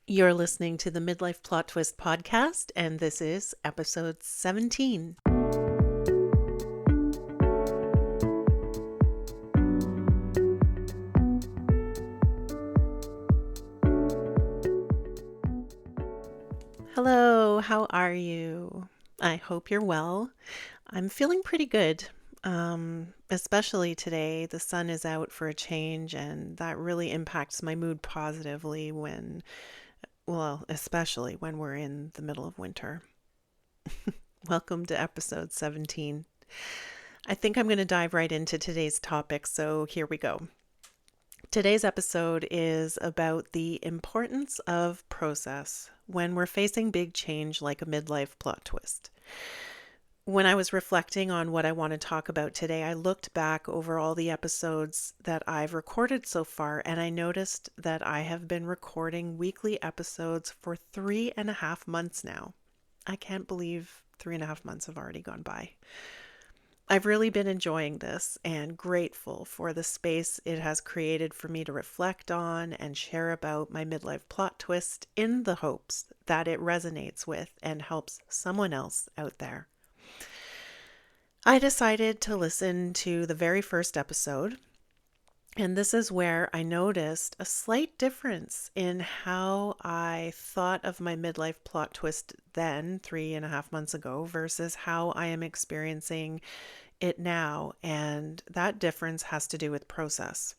You're listening to the Midlife Plot Twist podcast, and this is episode 17. Hello, how are you? I hope you're well. I'm feeling pretty good, especially today. The sun is out for a change, and that really impacts my mood positively especially when we're in the middle of winter. Welcome to episode 17. I think I'm going to dive right into today's topic, so here we go. Today's episode is about the importance of process when we're facing big change like a midlife plot twist. When I was reflecting on what I want to talk about today, I looked back over all the episodes that I've recorded so far, and I noticed that I have been recording weekly episodes for 3.5 months now. I can't believe 3.5 months have already gone by. I've really been enjoying this and grateful for the space it has created for me to reflect on and share about my midlife plot twist in the hopes that it resonates with and helps someone else out there. I decided to listen to the very first episode, and this is where I noticed a slight difference in how I thought of my midlife plot twist then, 3.5 months ago, versus how I am experiencing it now. And that difference has to do with process.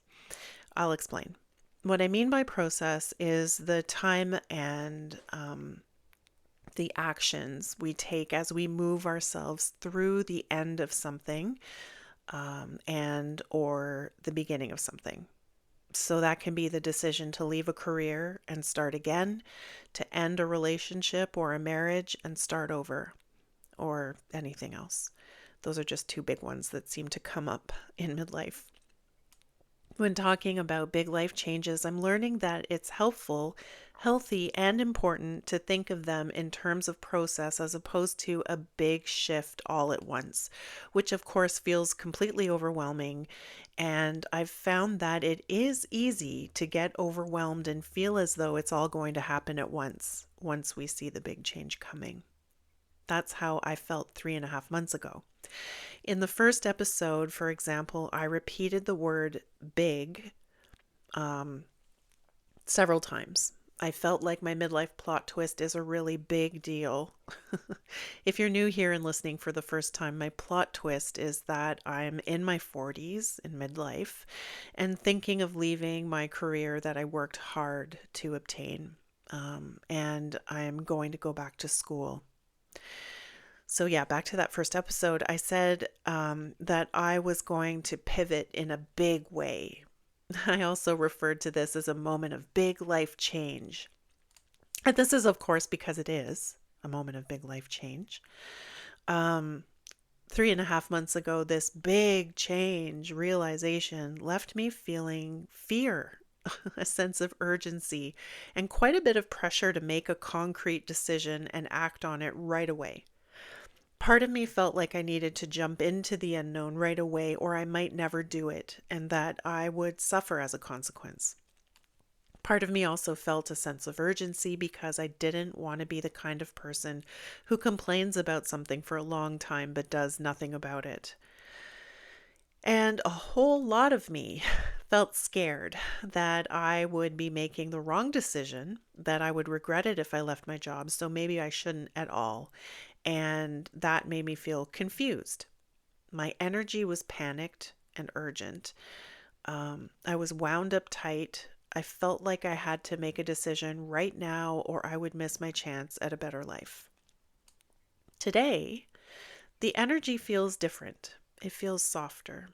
I'll explain. What I mean by process is the time and the actions we take as we move ourselves through the end of something and or the beginning of something. So that can be the decision to leave a career and start again, to end a relationship or a marriage and start over, or anything else. Those are just two big ones that seem to come up in midlife. When talking about big life changes, I'm learning that it's helpful, healthy, and important to think of them in terms of process as opposed to a big shift all at once, which of course feels completely overwhelming. And I've found that it is easy to get overwhelmed and feel as though it's all going to happen at once we see the big change coming. That's how I felt 3.5 months ago. In the first episode, for example, I repeated the word big several times. I felt like my midlife plot twist is a really big deal. If you're new here and listening for the first time, my plot twist is that I'm in my 40s in midlife and thinking of leaving my career that I worked hard to obtain. And I'm going to go back to school. So yeah, back to that first episode, I said that I was going to pivot in a big way. I also referred to this as a moment of big life change. And this is, of course, because it is a moment of big life change. 3.5 months ago, this big change, realization, left me feeling fear, a sense of urgency, and quite a bit of pressure to make a concrete decision and act on it right away. Part of me felt like I needed to jump into the unknown right away, or I might never do it, and that I would suffer as a consequence. Part of me also felt a sense of urgency because I didn't want to be the kind of person who complains about something for a long time but does nothing about it. And a whole lot of me felt scared that I would be making the wrong decision, that I would regret it if I left my job, so maybe I shouldn't at all. And that made me feel confused. My energy was panicked and urgent. I was wound up tight. I felt like I had to make a decision right now or I would miss my chance at a better life. Today, the energy feels different. It feels softer.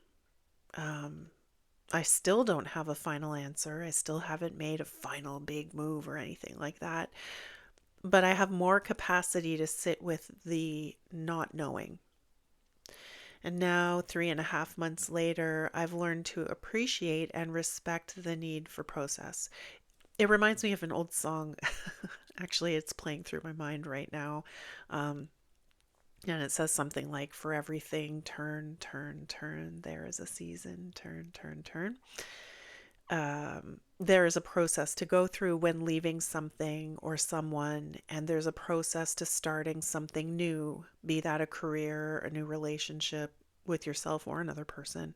I still don't have a final answer. I still haven't made a final big move or anything like that. But I have more capacity to sit with the not knowing. And now, 3.5 months later, I've learned to appreciate and respect the need for process. It reminds me of an old song. Actually, it's playing through my mind right now. And it says something like, for everything, turn, turn, turn. There is a season, turn, turn, turn. There is a process to go through when leaving something or someone, and there's a process to starting something new, be that a career, a new relationship with yourself or another person.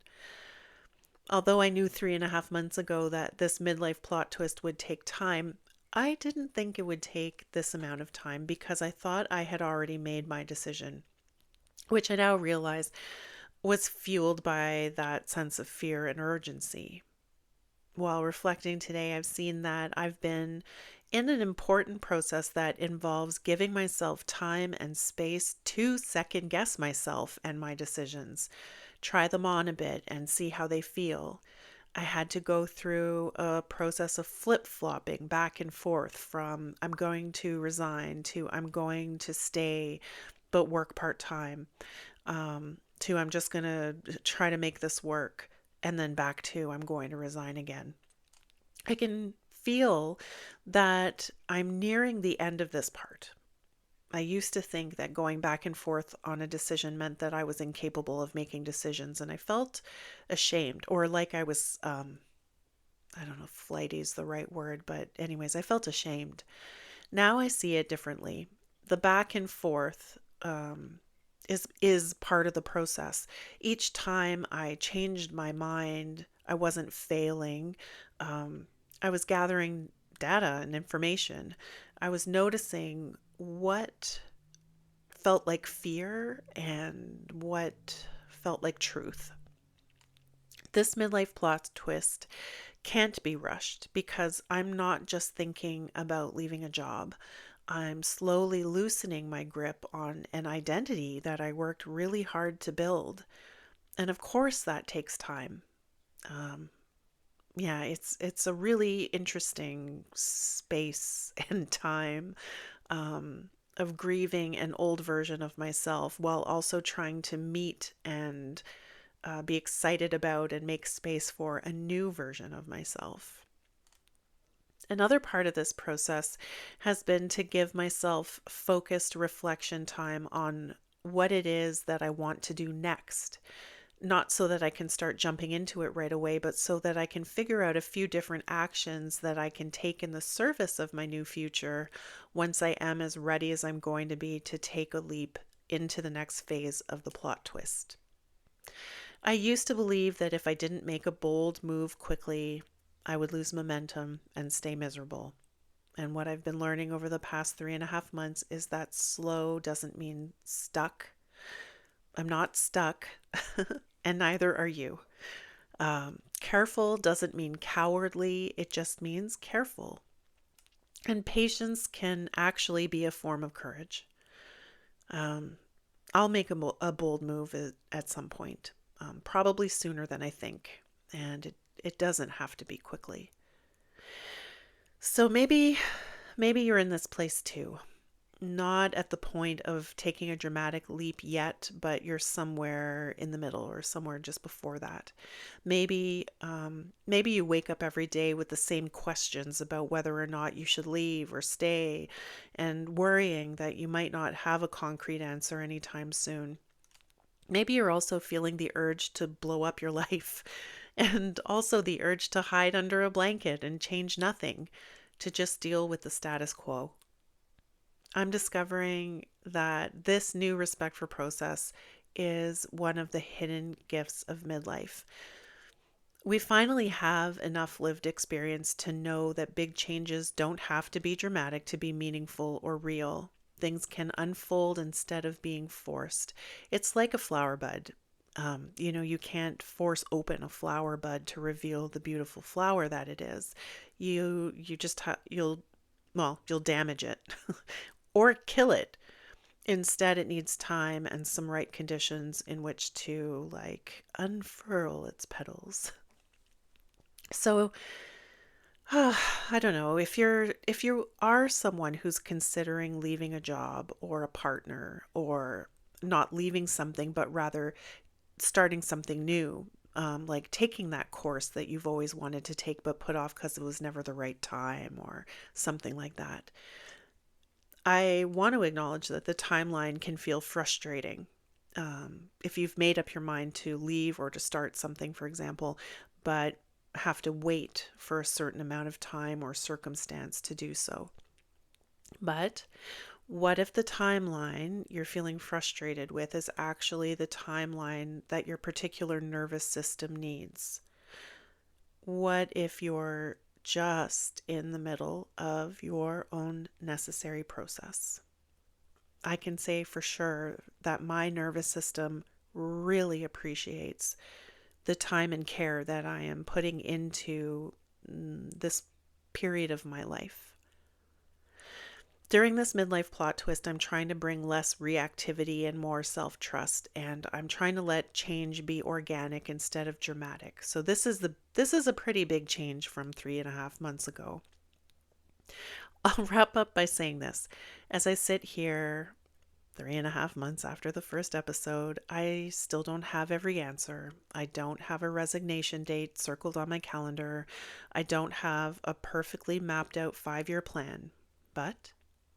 Although I knew 3.5 months ago that this midlife plot twist would take time, I didn't think it would take this amount of time because I thought I had already made my decision, which I now realize was fueled by that sense of fear and urgency. While reflecting today, I've seen that I've been in an important process that involves giving myself time and space to second guess myself and my decisions, try them on a bit and see how they feel. I had to go through a process of flip flopping back and forth from I'm going to resign to I'm going to stay but work part time, to I'm just going to try to make this work, and then back to I'm going to resign again. I can feel that I'm nearing the end of this part. I used to think that going back and forth on a decision meant that I was incapable of making decisions, and I felt ashamed, or like I was, I don't know if flighty is the right word, but anyways, I felt ashamed. Now I see it differently. The back and forth is part of the process. Each time I changed my mind, I wasn't failing. I was gathering data and information. I was noticing what felt like fear and what felt like truth. This midlife plot twist can't be rushed because I'm not just thinking about leaving a job. I'm slowly loosening my grip on an identity that I worked really hard to build. And of course, that takes time. Um, yeah, it's a really interesting space and time, of grieving an old version of myself while also trying to meet and be excited about and make space for a new version of myself. Another part of this process has been to give myself focused reflection time on what it is that I want to do next. Not so that I can start jumping into it right away, but so that I can figure out a few different actions that I can take in the service of my new future once I am as ready as I'm going to be to take a leap into the next phase of the plot twist. I used to believe that if I didn't make a bold move quickly, I would lose momentum and stay miserable. And what I've been learning over the past 3.5 months is that slow doesn't mean stuck. I'm not stuck, and neither are you. Careful doesn't mean cowardly, it just means careful. And patience can actually be a form of courage. Um, I'll make a bold move at some point, probably sooner than I think, and it doesn't have to be quickly. So maybe you're in this place too. Not at the point of taking a dramatic leap yet, but you're somewhere in the middle or somewhere just before that. Maybe you wake up every day with the same questions about whether or not you should leave or stay, and worrying that you might not have a concrete answer anytime soon. Maybe you're also feeling the urge to blow up your life and also the urge to hide under a blanket and change nothing, to just deal with the status quo. I'm discovering that this new respect for process is one of the hidden gifts of midlife. We finally have enough lived experience to know that big changes don't have to be dramatic to be meaningful or real. Things can unfold instead of being forced. It's like a flower bud. You can't force open a flower bud to reveal the beautiful flower that it is. You just you'll damage it or kill it. Instead, it needs time and some right conditions in which to like unfurl its petals. So, I don't know if you are someone who's considering leaving a job or a partner, or not leaving something but rather starting something new, like taking that course that you've always wanted to take but put off because it was never the right time or something like that. I want to acknowledge that the timeline can feel frustrating. If you've made up your mind to leave or to start something, for example, but have to wait for a certain amount of time or circumstance to do so. But what if the timeline you're feeling frustrated with is actually the timeline that your particular nervous system needs? What if you're just in the middle of your own necessary process? I can say for sure that my nervous system really appreciates the time and care that I am putting into this period of my life. During this midlife plot twist, I'm trying to bring less reactivity and more self-trust, and I'm trying to let change be organic instead of dramatic. So this is a pretty big change from 3.5 months ago. I'll wrap up by saying this. As I sit here 3.5 months after the first episode, I still don't have every answer. I don't have a resignation date circled on my calendar. I don't have a perfectly mapped out 5-year plan. But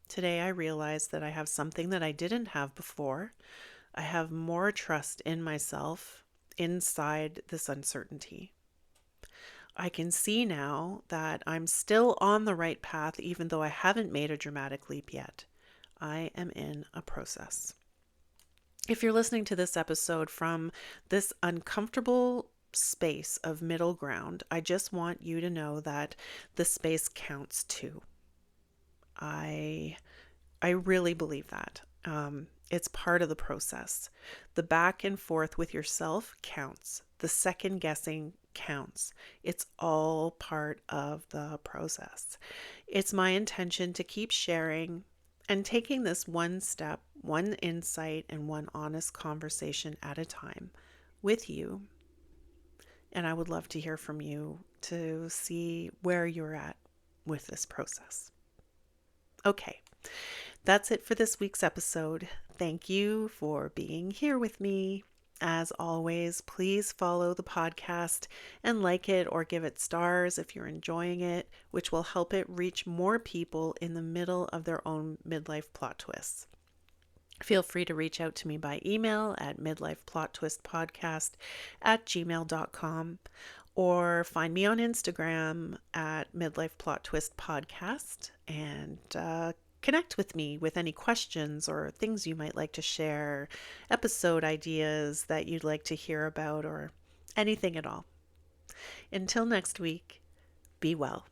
today I realized that I have something that I didn't have before. I have more trust in myself inside this uncertainty. I can see now that I'm still on the right path, even though I haven't made a dramatic leap yet. I am in a process. If you're listening to this episode from this uncomfortable space of middle ground, I just want you to know that the space counts too. I really believe that. It's part of the process. The back and forth with yourself counts. The second guessing counts. It's all part of the process. It's my intention to keep sharing and taking this one step, one insight, and one honest conversation at a time with you. And I would love to hear from you to see where you're at with this process. Okay, that's it for this week's episode. Thank you for being here with me. As always, please follow the podcast and like it or give it stars if you're enjoying it, which will help it reach more people in the middle of their own midlife plot twists. Feel free to reach out to me by email at midlifeplottwistpodcast@gmail.com or find me on Instagram at Midlife Plot Twist Podcast and connect with me with any questions or things you might like to share, episode ideas that you'd like to hear about, or anything at all. Until next week, be well.